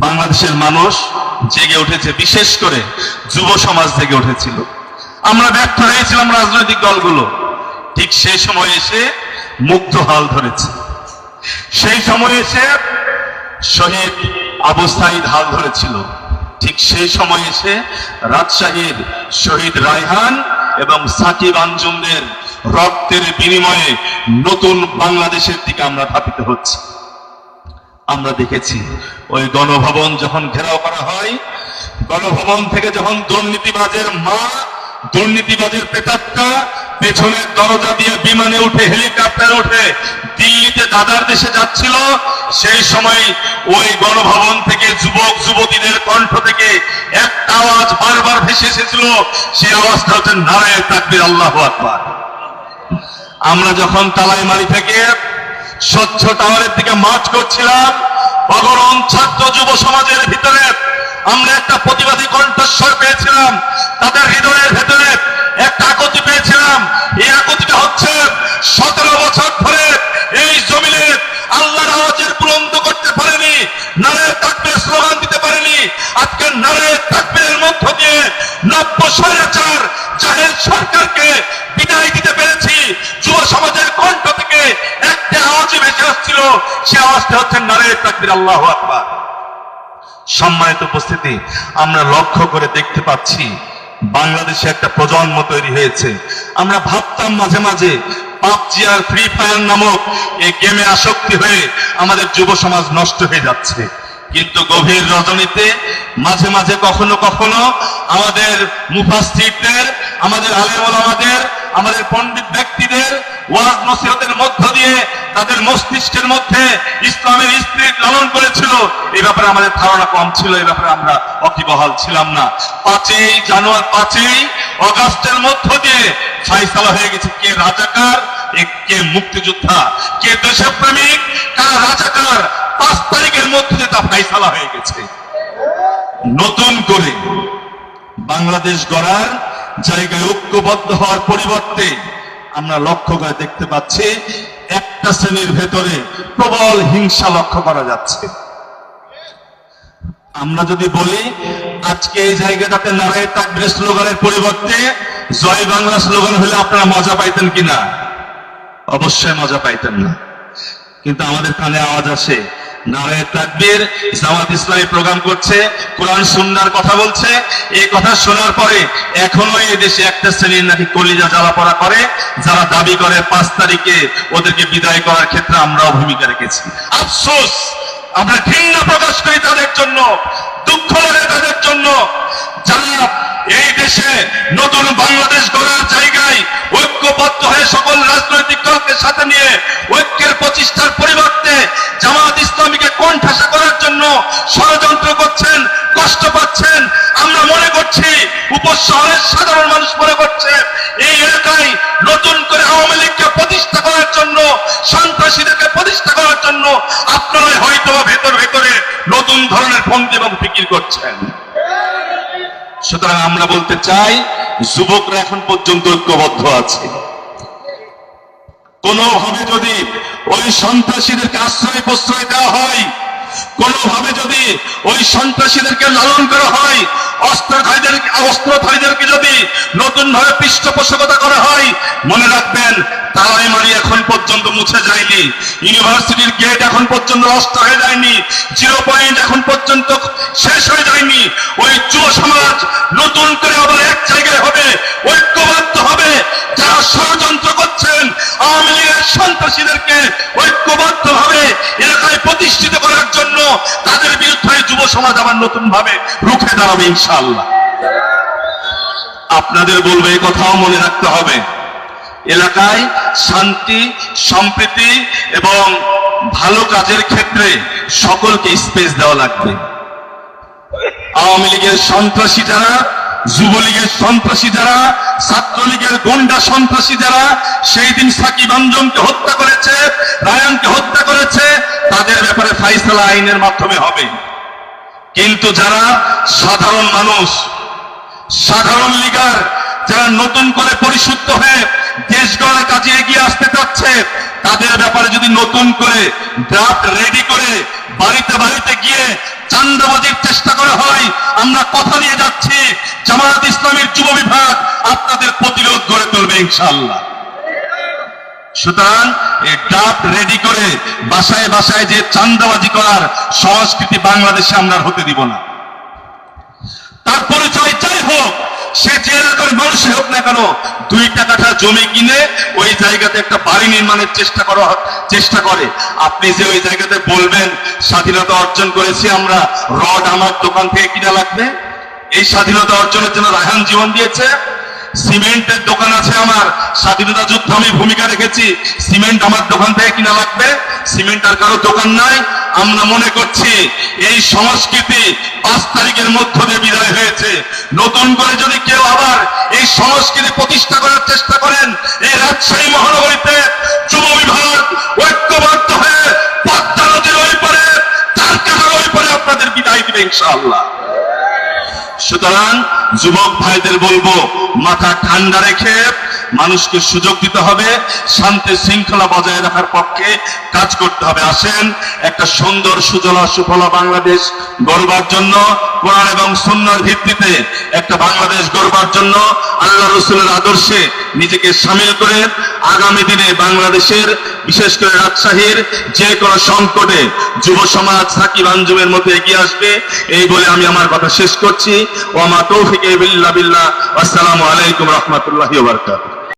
বাংলাদেশের মানুষ জেগে উঠেছে, বিশেষ করে যুব সমাজ জেগে উঠেছিল। আমরা ব্যর্থ হয়েছিলাম রাজনৈতিক দলগুলো, ঠিক সেই সময় এসে মুগ্ধ হাল ধরেছে। সেই সময় এসে শহীদ আবু সাঈদ হাল ধরেছিল। ঠিক সেই সময় এসে রাজশাহীর শহীদ রায়হান এবং সাকিব আঞ্জুমদের রক্তের বিনিময়ে নতুন বাংলাদেশের দিকে আমরা ধাবিত হচ্ছি। আমরা দেখেছি ওই গণভবন যখন ঘেরাও করা হয়, গণভবন থেকে যখন দুর্নীতিবাজের মা, দুর্নীতিবাজের প্রেতাত্মা পেছনের দরজা দিয়ে বিমানে উঠে, হেলিকপ্টারে উঠে দিল্লিতে দাদার দেশে যাচ্ছিল, সেই সময় ওই গণভবন থেকে যুবক যুবতীদের কণ্ঠ থেকে একটা আওয়াজ বারবার ভেসে এসেছিল। সেই আওয়াজটা হচ্ছে নারায়ে তাকবীর, আল্লাহু আকবার। আমরা যখন তালাইমারি থেকে স্বচ্ছ টাওয়ারের দিকে মার্চ করছিলাম, অগণন ছাত্র যুব সমাজের ভিতরে আমরা একটা প্রতিবাদী কণ্ঠস্বর পেয়েছিলাম। তাদের হৃদয়ের ভেতরে একটা আকুতি পেয়েছিলাম। এই আকুতিটা হচ্ছে 17 বছর ধরে এই জমিনে আল্লাহর আওয়াজের বুলন্দ করতে পারেনি, নারায়ে তাকবীর স্লোগান দিতে পারেনি। আজকে নারায়ে তাকবীরের মধ্য দিয়ে নব্য স্বৈরাচার জাহেল সরকারকে বিদায় দিতে পেরেছি। যুব সমাজের কণ্ঠ থেকে একটা আওয়াজই ভেসে আসছিল, সে আওয়াজটা হচ্ছে নারায়ে তাকবীর, আল্লাহু আকবার। সম্মানিত উপস্থিতি, আমরা লক্ষ্য করে দেখতে পাচ্ছি বাংলাদেশে একটা প্রজন্ম তৈরি হয়েছে। আমরা ভাবতাম মাঝে মাঝে পাবজি আর ফ্রি ফায়ার নামক এই গেমে আসক্তি হয়ে আমাদের যুব সমাজ নষ্ট হয়ে যাচ্ছে, কিন্তু গভীর রজনীতে মাঝে মাঝে কখনো কখনো আমাদের মুফাসসিরদের, আমাদের আলেম ওলামাদের, আমাদের পণ্ডিত ব্যক্তিদের ওয়াজ নসিহতের মধ্য দিয়ে তাদের মস্তিষ্কের মধ্যে ইসলামের স্পিরিট লালন করেছিল। এই ব্যাপারে আমাদের ধারণা কম ছিল, এই ব্যাপারে আমরা ওয়াকিবহাল ছিলাম না। 5ই অগাস্টের মধ্য দিয়ে ফায়সালা হয়ে গেছে কে রাজাকার, কে মুক্তিযোদ্ধা, কে দেশপ্রেমিক, কারা রাজাকার। 5 তারিখের মধ্যে তা ফায়সালা হয়ে গেছে। নতুন করে বাংলাদেশ গড়ার জায়গায় ঐক্যবদ্ধ হওয়ার পরিবর্তে আমরা লক্ষ্য করে দেখতে পাচ্ছি একটা শ্রেণীর ভেতরে প্রবল হিংসা লক্ষ্য করা যাচ্ছে। আমরা যদি বলি আজকে এই জায়গাটাতে নারায়ে তাকবীর স্লোগানের পরিবর্তে জয় বাংলা স্লোগান হলে আপনারা মজা পাইতেন কিনা? অবশ্যই মজা পাইতেন না। কিন্তু আমাদের কানে আওয়াজ আসে নারায়ে তাকবীর, জামাত ইসলামী প্রোগ্রাম করছে, কোরআন সুন্নাহর কথা বলছে। এই কথা শোনার পরে এখনো এই দেশে একটা শ্রেণীর নাকি কলিজা জ্বালাপোড়া করে, যারা দাবি করে 5 তারিখে ওদেরকে বিদায় করার ক্ষেত্রে আমরাও ভূমিকা রেখেছি। আফসোস, আমরা ঘৃণা প্রকাশ করি তাদের জন্য, দুঃখ লাগে তাদের জন্য, যারা এই দেশে নতুন বাংলাদেশ গড়ার জায়গায় ঐক্যবদ্ধ হয়ে সকল রাজনৈতিক দলকে সাথে নিয়ে ঐক্যের প্রতিষ্ঠার পরিবর্তে জামাত ইসলামীকে কোণঠাসা করার জন্য ষড়যন্ত্র করছেন, কষ্ট পাচ্ছেন। আমরা মনে করছি, উপশহরের সাধারণ মানুষ মনে করছে, এই এলাকায় নতুন করে আওয়ামী লীগকে প্রতিষ্ঠা করার জন্য, সন্ত্রাসীদেরকে প্রতিষ্ঠা করার জন্য আপনারাই হয়তো ভেতর ভেতরে নতুন ধরনের ভঙ্গি এবং ফিকির করছেন। সুতরাং আমরা বলতে চাই, যুবকরা এখন পর্যন্ত ঐক্যবদ্ধ আছে। কোনোভাবে যদি ওই সন্ত্রাসীদেরকে আশ্রয় প্রশ্রয় দেওয়া হয়, কোনোভাবে যদি ওই সন্ত্রাসীদেরকে লালন করা হয়, অস্ত্রধারীদেরকে যদি নতুন ভাবে পৃষ্ঠপোষকতা করা হয়, মনে রাখবেন তালাইমারি এখন পর্যন্ত মুছে যায়নি, ইউনিভার্সিটির গেট এখন পর্যন্ত নষ্ট হয়ে যায়নি, 0 পয়েন্ট এখন পর্যন্ত শেষ হয়ে যায়নি। ওই যুব সমাজ নতুন করে আবার এক জায়গায় হবে, ঐক্যবদ্ধ হবে। যারা ষড়যন্ত্র করছেন আওয়ামী লীগের সন্ত্রাসীদেরকে ঐক্যবদ্ধ ভাবে এলাকায় প্রতিষ্ঠিত করার জন্য, তাদের বিরুদ্ধে যুব সমাজ আবার নতুন ভাবে রুখে দাঁড়াবে ইনশাআল্লাহ। আপনাদের বলবো, এই কথাও মনে রাখতে হবে, এলাকায় শান্তি, সম্প্রীতি এবং ভালো কাজের ক্ষেত্রে সকলকে স্পেস দেওয়া লাগবে। আওয়ামী লীগের সন্ত্রাসী যারা, যুবলীগের সন্ত্রাসী যারা, ছাত্রলীগের গুন্ডা সন্ত্রাসী যারা সেই দিন সাকিব আঞ্জুমকে হত্যা করেছে, রায়ানকে হত্যা করেছে, তাদের ব্যাপারে ফায়সালা আইনের মাধ্যমে হবে। কিন্তু যারা সাধারণ মানুষ, সাধারণ লীগার, যারা নতুন করে পরিশুদ্ধ হয়ে দেশ গড়ার কাজে এগিয়ে আসতে চাচ্ছে, তাদের ব্যাপারে যদি নতুন করে ড্রাফট রেডি করে বাড়িতে বাড়িতে গিয়ে চাঁদাবাজির চেষ্টা করা হয়, আমরা কথা নিয়ে যাচ্ছি জামায়াত ইসলামের যুব বিভাগ আপনাদের প্রতিরোধ গড়ে তুলবে ইনশাআল্লাহ। সুতরাং এই ড্রাফট রেডি করে বাসায় বাসায় যে চাঁদাবাজি করার সংস্কৃতি বাংলাদেশে আমরা হতে দিব না। তার পরিচয় যাই হোক, সে যে এলাকার মানুষই হোক না কেন, 2 কাঠা জমি কিনে ওই জায়গাতে একটা বাড়ি নির্মাণের চেষ্টা করে। আপনি যে ওই জায়গাতে বলবেন স্বাধীনতা অর্জন করেছি আমরা, রড আমার দোকান থেকে কিনা লাগবে? এই স্বাধীনতা অর্জনের জন্য রায়হান জীবন দিয়েছে। সিমেন্টের দোকান আছে আমার, স্বাধীনতা যুদ্ধে আমি ভূমিকা রেখেছি, সিমেন্ট আমার দোকান থেকে কিনা লাগবে? সিমেন্ট আর কারো দোকান নাই। আমরা মনে করছি এই সংস্কৃতি 5 তারিখের মধ্য দিয়ে বিদায় হয়েছে। নতুন করে যদি কেউ আবার এই সংস্কৃতি প্রতিষ্ঠা করার চেষ্টা করেন, এই রাজশাহী মহানগরীতে যুব বিভাগ ঐক্যবদ্ধ হয়ে পদ্মা নদীর ওই পারে, চারকাঠার ওই পারে আপনাদের বিদায় দিবে ইনশাআল্লাহ। সুতরাং যুবক ভাইদের বলবো, মাথা ঠান্ডা রেখে মানুষকে সুযোগ দিতে হবে, শান্তি শৃঙ্খলা বজায় রাখার পক্ষে কাজ করতে হবে। আসেন একটা সুন্দর সুজলা সুফলা বাংলাদেশ গড়বার জন্য, কোরআন এবং সুন্নাহর ভিত্তিতে একটা বাংলাদেশ গড়বার জন্য আল্লাহ রসুলের আদর্শে নিজেকে শামিল করে আগামী দিনে বাংলাদেশের, বিশেষ করে রাজশাহীর যে কোনো সংকটে যুব সমাজ সাকিব আঞ্জুমের মধ্যে এগিয়ে আসবে, এই বলে আমি আমার কথা শেষ করছি। ওয়া মা তৌফিক ইল্লা বিল্লাহ। আসসালামু আলাইকুম রহমতুল্লাহি ওয়া বারাকাতুহু।